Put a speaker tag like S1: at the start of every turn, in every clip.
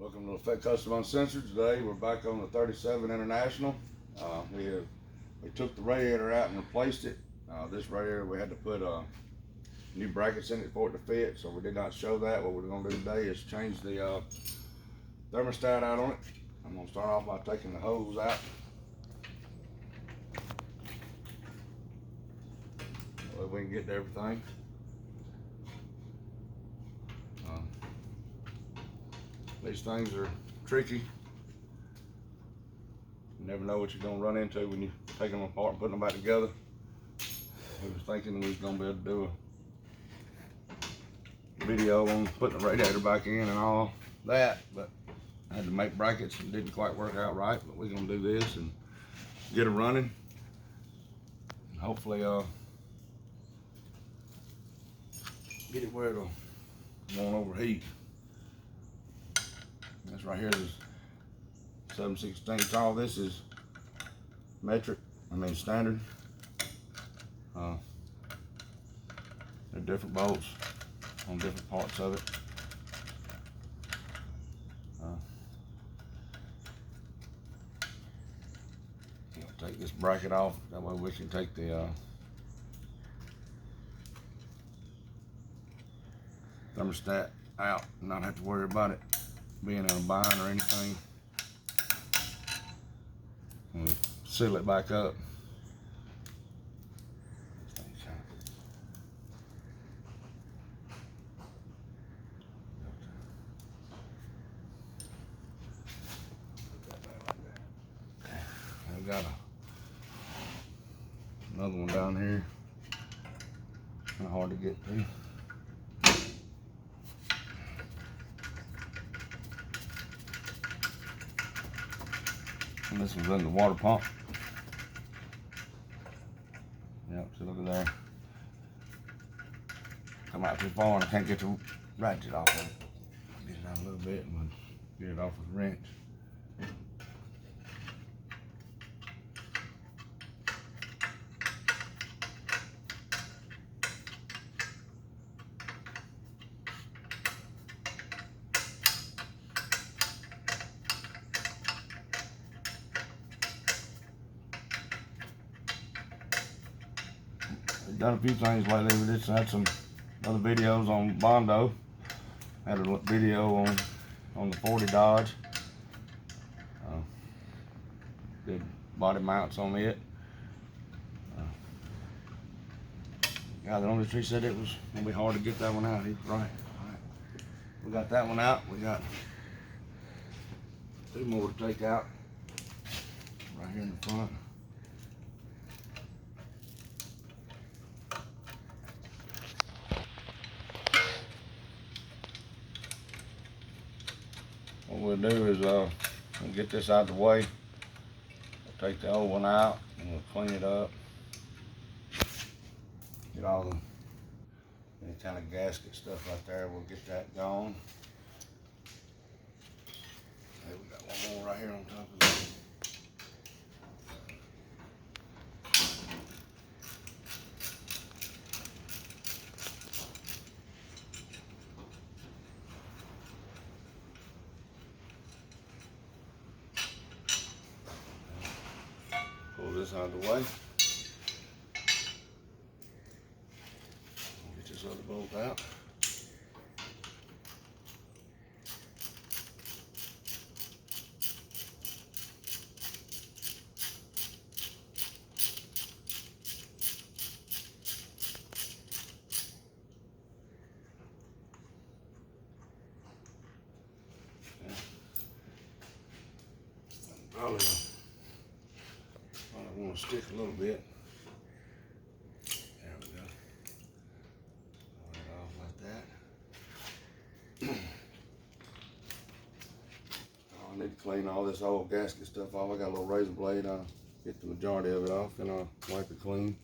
S1: Welcome to Effect Custom Uncensored. Today we're back on the 37 International. We took the radiator out and replaced it. This radiator we had to put new brackets in it for it to fit, so we did not show that. What we're going to do today is change the thermostat out on it. I'm going to start off by taking the hose out. So we can get to everything. These things are tricky. You never know what you're going to run into when you take them apart and put them back together. We was thinking we was going to be able to do a video on putting the radiator back in and all that, but I had to make brackets and didn't quite work out right. But we're going to do this and get it running. And hopefully get it where it'll won't overheat. This right here is 7/16. All this is standard. They're different bolts on different parts of it. Take this bracket off. That way we can take the thermostat out and not have to worry about it being in a bind or anything. And we seal it back up. I've got another one down here. Kind of hard to get to. And this one's in the water pump. Yep, so look at there. Come out too far and I can't get the ratchet off of it. Get it out a little bit and get it off with a wrench. Done a few things lately with this. I had some other videos on Bondo. Had a video on the 40 Dodge. Did body mounts on it. Yeah, the owner tree said it was gonna be hard to get that one out. He's right. We got that one out. We got 2 more to take out right here in the front. What we'll do is we'll get this out of the way. We'll take the old one out and we'll clean it up. Get all the any kind of gasket stuff right there. We'll get that gone. Hey, we got one more right here on top of that. Pull this out of the way. Get this other bolt out. Probably want to stick a little bit. There we go. Pull it off like that. I need to clean all this old gasket stuff off. I got a little razor blade. I'll get the majority of it off and I'll wipe it clean.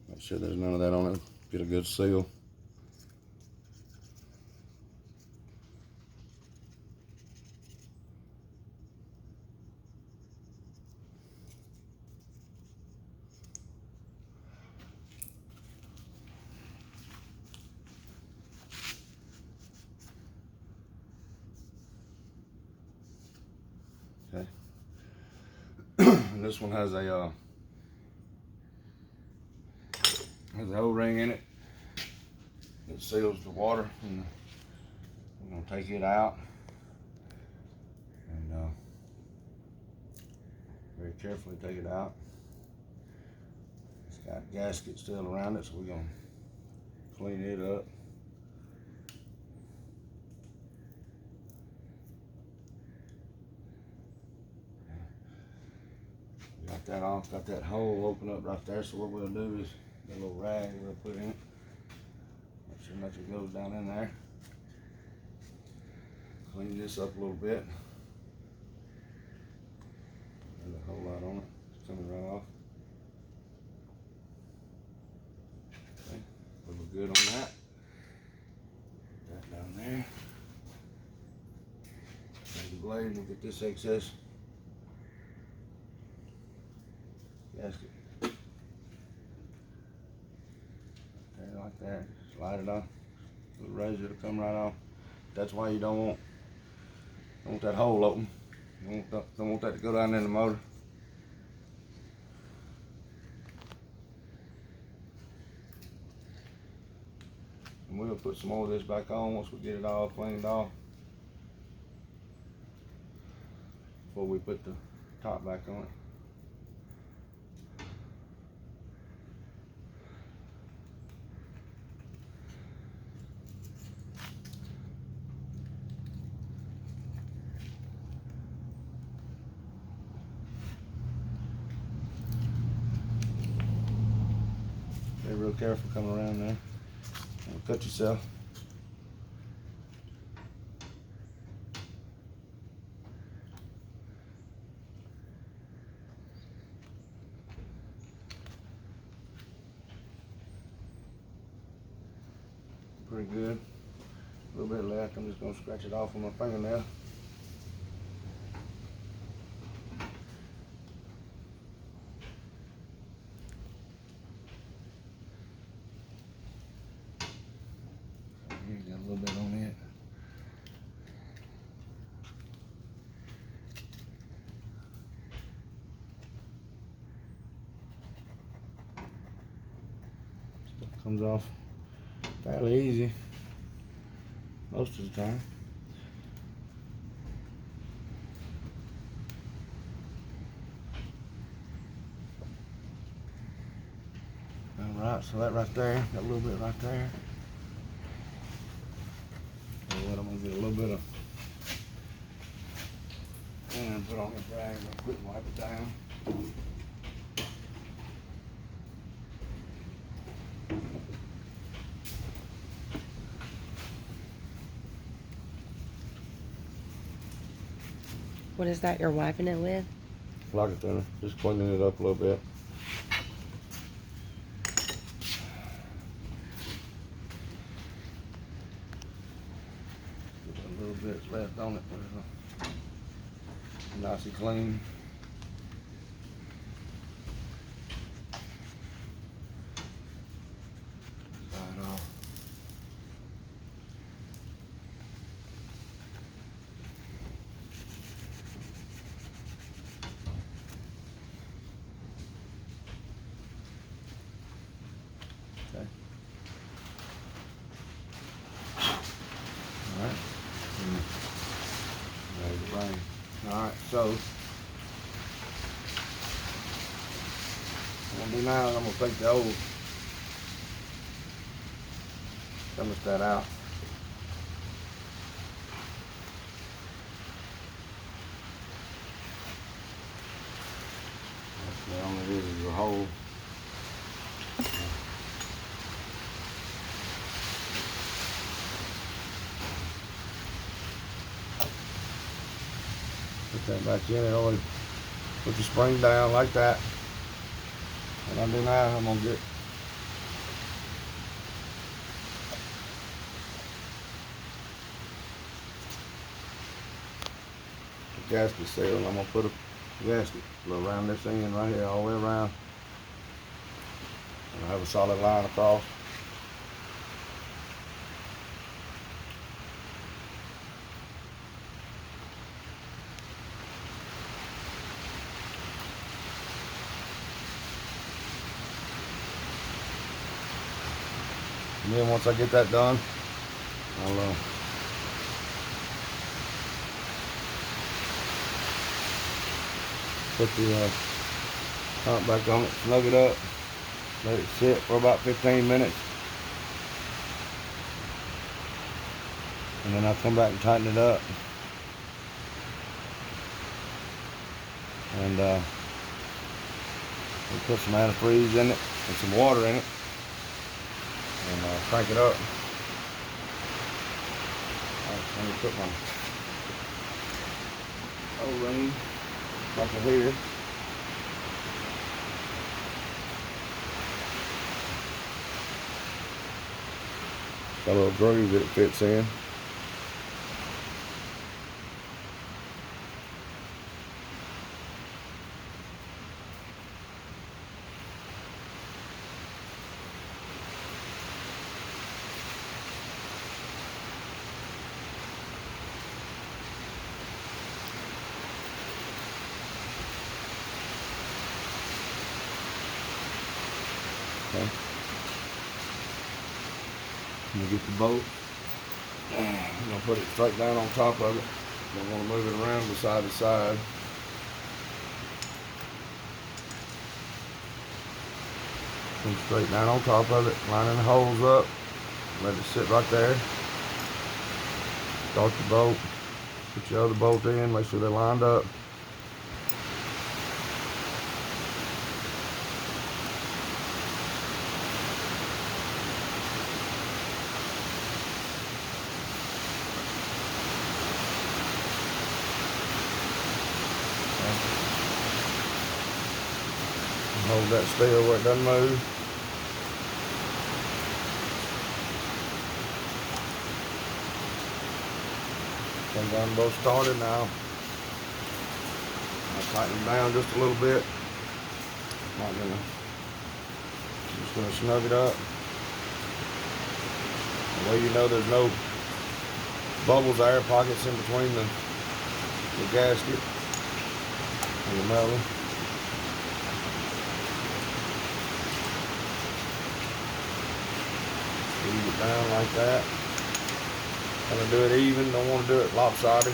S1: Make sure there's none of that on it. Get a good seal. Okay. And this one has a O-ring in it that seals the water, and we're gonna take it out and very carefully take it out. It's got gasket still around it, so we're gonna clean it up. Got that off, got that hole open up right there, so what we'll do is the little rag we'll put in it. Make sure nothing goes down in there. Clean this up a little bit. There's a whole lot on it. It's coming right off. Okay, we look good on that. Put that down there. Take the blade, we'll get this excess gasket. There, like that. Slide it off. The razor will come right off. That's why you don't want that hole open. You don't want that to go down in the motor. And we'll put some more of this back on once we get it all cleaned off, before we put the top back on it. Be real careful coming around there. Don't cut yourself. Pretty good. A little bit left. I'm just gonna scratch it off with my fingernail. Got a little bit on it. Stuff comes off fairly easy most of the time. Alright, so that right there, got a little bit right there. What, I'm gonna get a little bit of and put on the rag real quick and wipe it down.
S2: What is that you're wiping it with?
S1: Flock thinner, just cleaning it up a little bit. A little bit's left on it, but it's nice and clean. Slide off. Okay. All right. There's the rain. All right, so what I'm gonna do now is I'm gonna take the old thermostat out. That's all it is a hole. Put that back in it, always put the spring down like that. What I do now, I'm gonna get the gasket seal, and I'm gonna put a gasket around this end right here, all the way around. And I have a solid line across. And then once I get that done, I'll put the pump back on it, snug it up, let it sit for about 15 minutes. And then I'll come back and tighten it up. And we'll put some antifreeze in it and some water in it. And crank it up. Let me put my O-ring back in here. Got a little groove that it fits in. Okay. I'm gonna get the bolt. I'm gonna put it straight down on top of it. Don't want to move it around from side to side. Come straight down on top of it, lining the holes up. Let it sit right there. Start the bolt. Put your other bolt in. Make sure they're lined up. Hold that still where it doesn't move. Come down, both started now. I'll tighten them down just a little bit. Just gonna snug it up. That way you know there's no bubbles, air pockets in between the gasket and the metal. Squeeze it down like that. I'm gonna do it even, don't want to do it lopsided.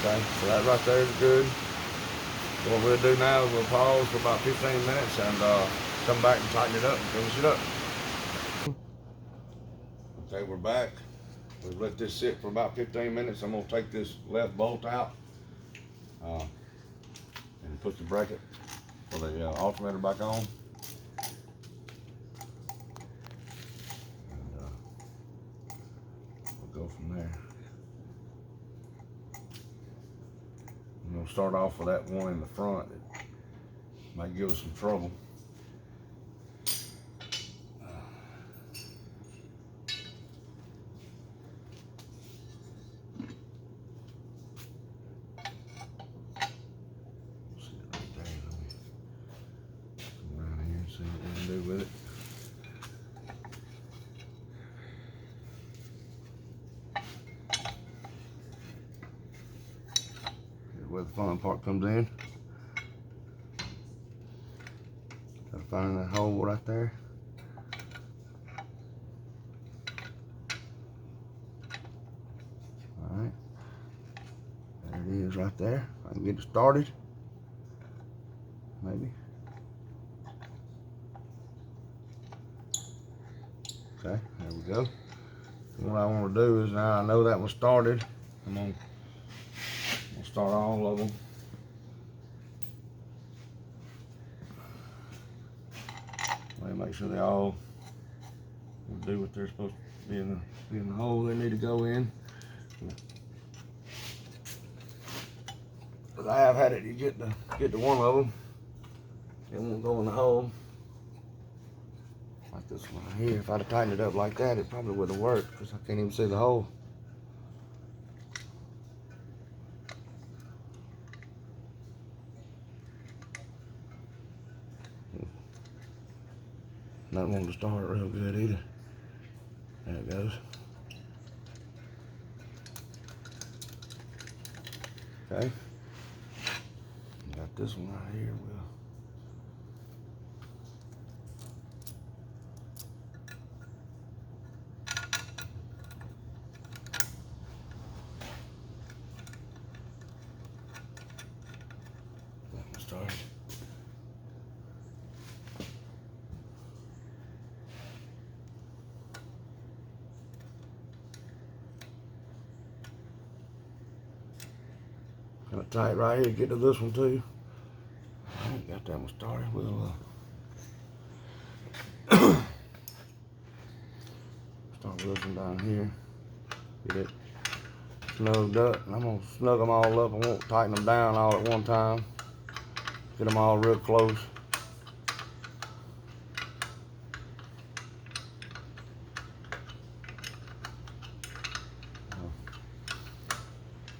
S1: Okay, so that right there is good. So what we'll do now is we'll pause for about 15 minutes and come back and tighten it up and finish it up. Okay, we're back. We've let this sit for about 15 minutes. I'm gonna take this left bolt out and put the bracket for the alternator back on. Go from there. I'm going to start off with that one in the front that might give us some trouble. Sit right there. Come around here and see what we can do with it. Where the fun part comes in. Gotta find that hole right there. Alright. There it is right there. I can get it started. Maybe. Okay, there we go. And what I want to do is, now I know that one started, I'm gonna start all of them. Make sure they all do what they're supposed to be in the hole they need to go in. But I have had it, you get to one of them, it won't go in the hole. Like this one right here. If I'd have tightened it up like that, it probably wouldn't have worked because I can't even see the hole. Not wanting to start real good either. There it goes. Okay. Got this one right here. kind of tight right here. Get to this one too. I ain't got that one started. We'll start with this one down here. Get it snugged up. And I'm gonna snug them all up. I won't tighten them down all at one time. Get them all real close.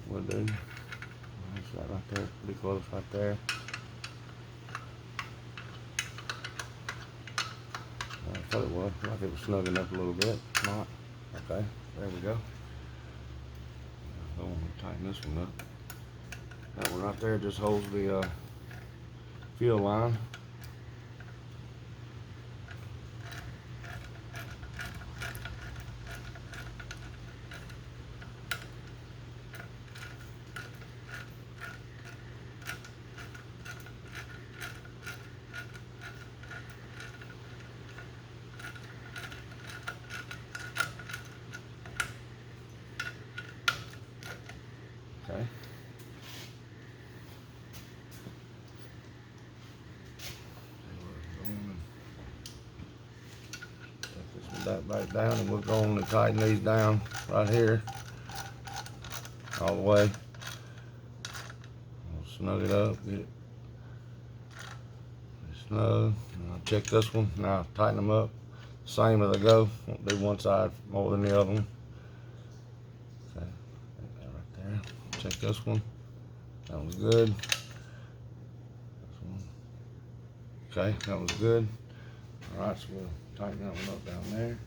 S1: We'll do. That's right there. Pretty close right there. I thought it was. Like it was snugging up a little bit. Not. Okay. There we go. I want to tighten this one up. That one right there just holds the fuel line. Okay. Put that back down, and we're going to tighten these down right here all the way. We'll snug it up, get it snug. And I'll check this one. Now tighten them up. Same as they go. Won't do one side more than the other one. Okay, that right there. Check this one. That one's good. This one. Okay, that one's good. All right, so we'll tighten that one up down there.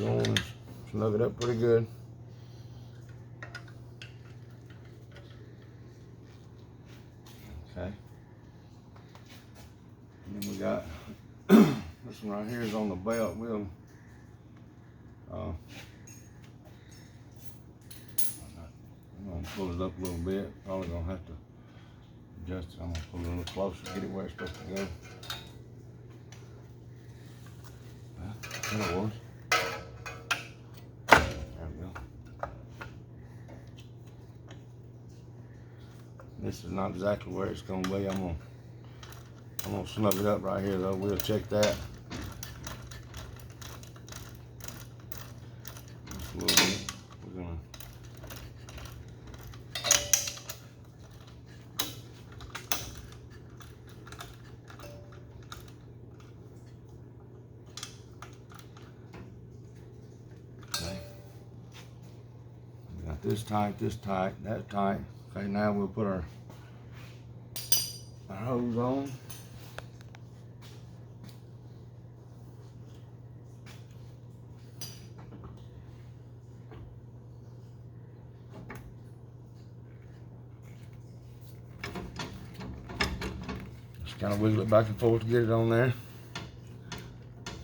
S1: We're going to snug it up pretty good. Okay. And then we got this one right here is on the belt. We'll I'm gonna pull it up a little bit. Probably gonna have to adjust it. I'm gonna pull it a little closer, get it where it's supposed to go. There it was. There we go. This is not exactly where it's gonna be. I'm gonna snug it up right here though. We'll check that. Just a little bit. We're gonna okay. We got this tight, that tight. Okay, now we'll put our hose on. Just kind of wiggle it back and forth to get it on there.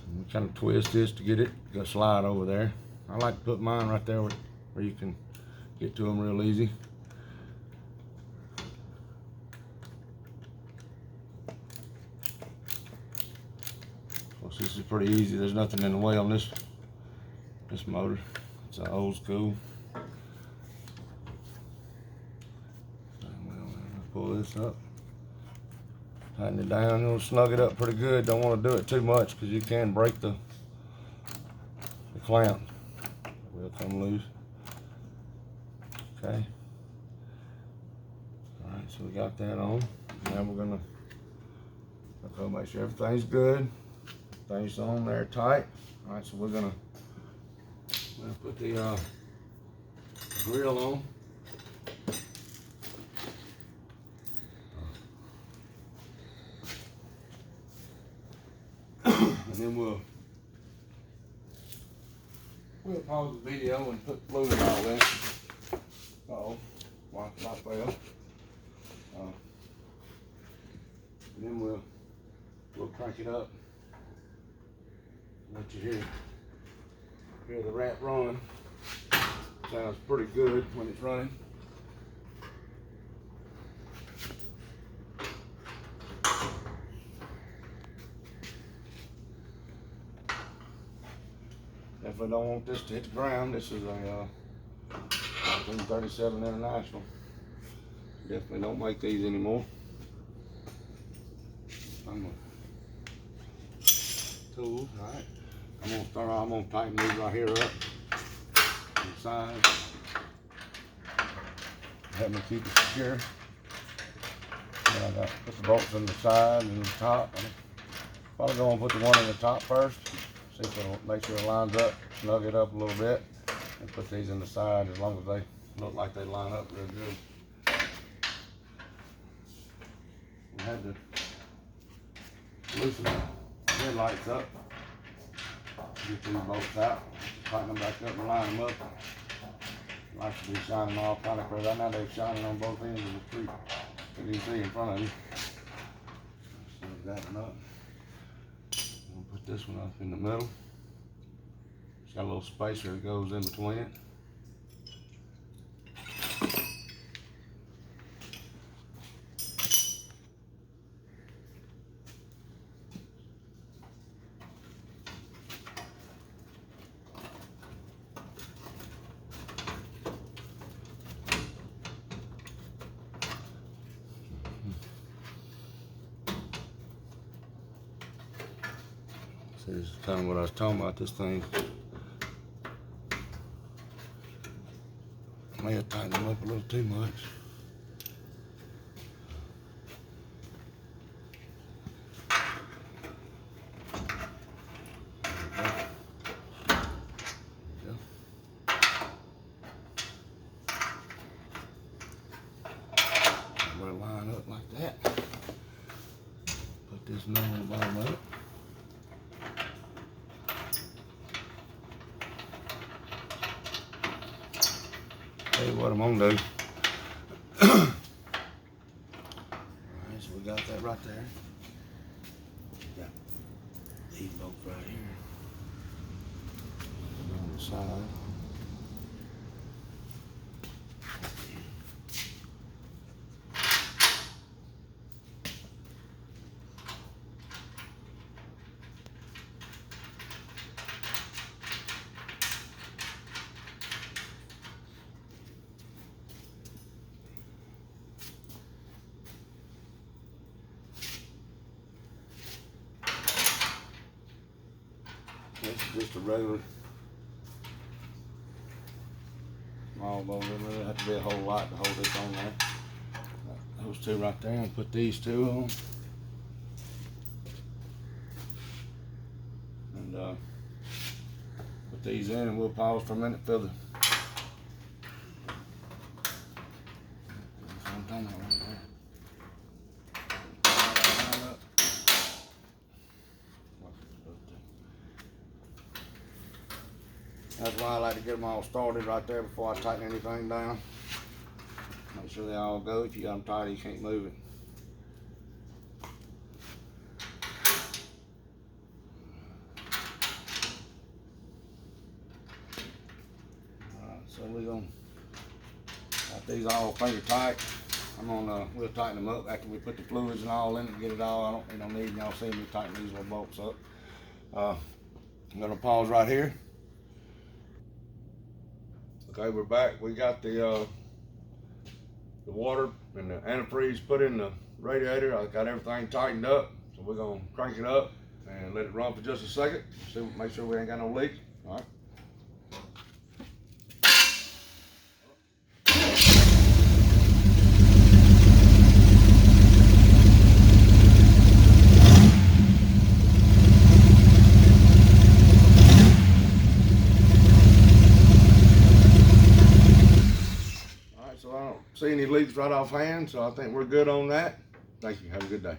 S1: And kind of twist this to get it to slide over there. I like to put mine right there where you can get to them real easy. This is pretty easy. There's nothing in the way on this motor. It's an old school. Pull this up, tighten it down. You'll snug it up pretty good. Don't want to do it too much because you can break the clamp. It will come loose. Okay. All right, so we got that on. Now we're gonna make sure everything's good. Things on there tight. All right, so we're gonna put the grill on. And then we'll pause the video and put fluid in all this. Uh-oh, light fell. And then we'll crank it up. Let you hear the rat run. Sounds pretty good when it's running. Definitely don't want this to hit the ground. This is a 37 International. Definitely don't make these anymore. I'm gonna tool, alright. I'm gonna tighten these right here up on the side. Help me keep it secure. And I got put the bolts on the side and the top. I'm probably gonna put the one on the top first. See if it'll make sure it lines up, snug it up a little bit, and put these in the side as long as they look like they line up real good. We had to loosen the headlights up, get these bolts out, tighten them back up and line them up. Lights should be shining all kind of crazy. Right now they're shining on both ends of the street. You can see in front of you. Snug that one up. We'll put this one up in the middle. It's got a little spacer that goes in between it. See, this is kind of what I was talking about. This thing may have tightened them up a little too much. We'll line up like that. Put this nose on the bottom of it. Tell you what I'm gonna do. Alright, so we got that right there. Got these bolts right here. On the side. This is just a regular small bolt. There really have to be a whole lot to hold this on there. Those two right there, and put these two on. And put these in, and we'll pause for a minute, fill the. That's what I'm talking about right there. That's why I like to get them all started right there before I tighten anything down. Make sure they all go. If you got them tight, you can't move it. Alright, so we're gonna got these all finger tight. We'll tighten them up after we put the fluids and all in it, get it all. We don't need y'all see me tighten these little bolts up. I'm gonna pause right here. Okay, we're back. We got the water and the antifreeze put in the radiator. I got everything tightened up, so we're gonna crank it up and let it run for just a second. Make sure we ain't got no leaks. All right. So I don't see any leaks right offhand, so I think we're good on that. Thank you. Have a good day.